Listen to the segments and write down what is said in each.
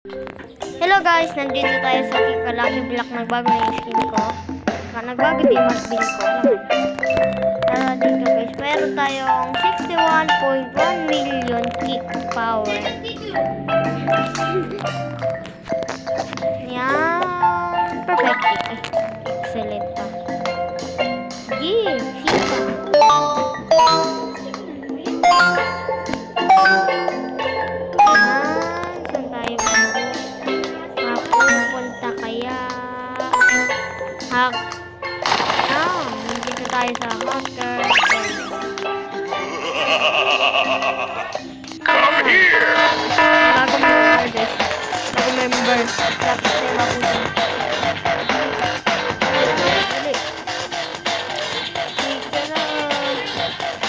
Hello guys, nandito tayo sa Lucky Block. Nagbago na yung skin ko. Nagbago din mas bin ko. Tara dito guys, meron tayong 61.1 million kick power. Yan. Perfect. Excellent pa. Yee! Sika. Nandito tayo sa hacker. Bago member. Lapit tayo mabuti.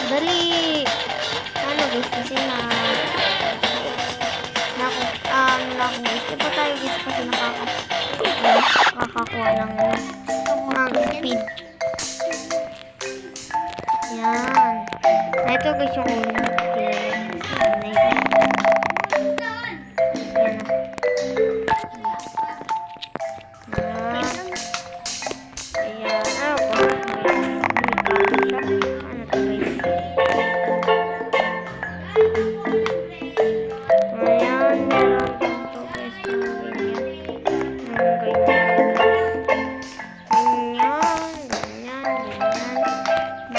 Dali. Ano guys, kasi guys pa tayo guys kasi nakakakuha ng speed. Yan. Ito guys yung ulo.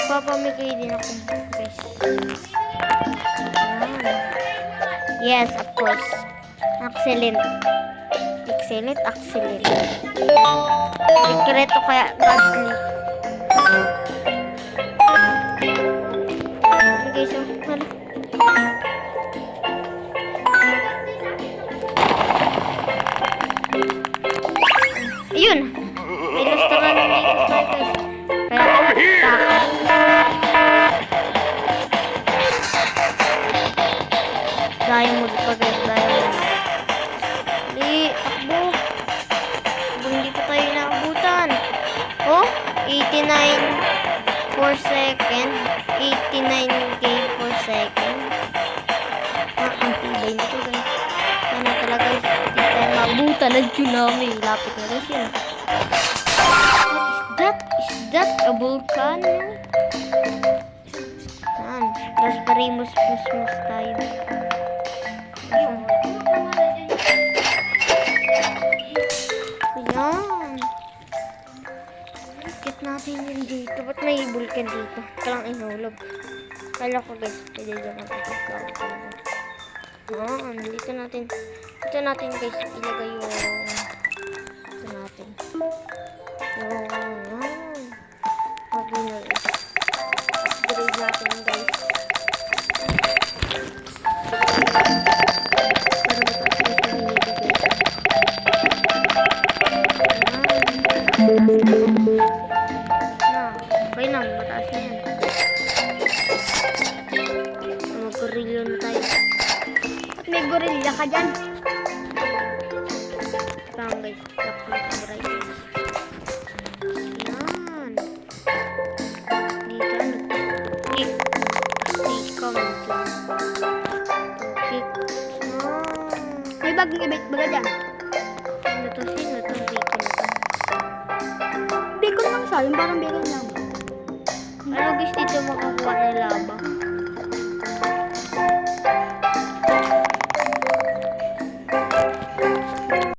Papamigay din ako guys. Yes, of course. Excellent. Excellent. Sekreto kaya godly. Okay, so ano? Ayun. May restaurant dito guys. Diamond pa guys, diamond. Takbo. Hindi pa tayo naabutan. Oh, 89 per second. 89k per second. Ang tibay nito guys. Sana talaga guys, hindi tayo maabutan ng tsunami. Lapit na rin siya. Is that a volcano? Yan. Tapos parimus-musmus tayo. Ayan. Bakit natin yun dito? Ba't may vulkan dito? Kalang inulog. Kala ko guys, pwede dyan natin. Dito natin guys, ilagay yung ito natin. Upgrade natin guys. Okay na, mataas na yan. Mag-gorilla na tayo. May gorilla ka dyan. Parang guys, nakapag-right guys. May bagong ibig baga dyan. Sino to? Bacon na to. Bacon lang siya. Yung parang bacon lang. Ano guys dito makakuha ng lava?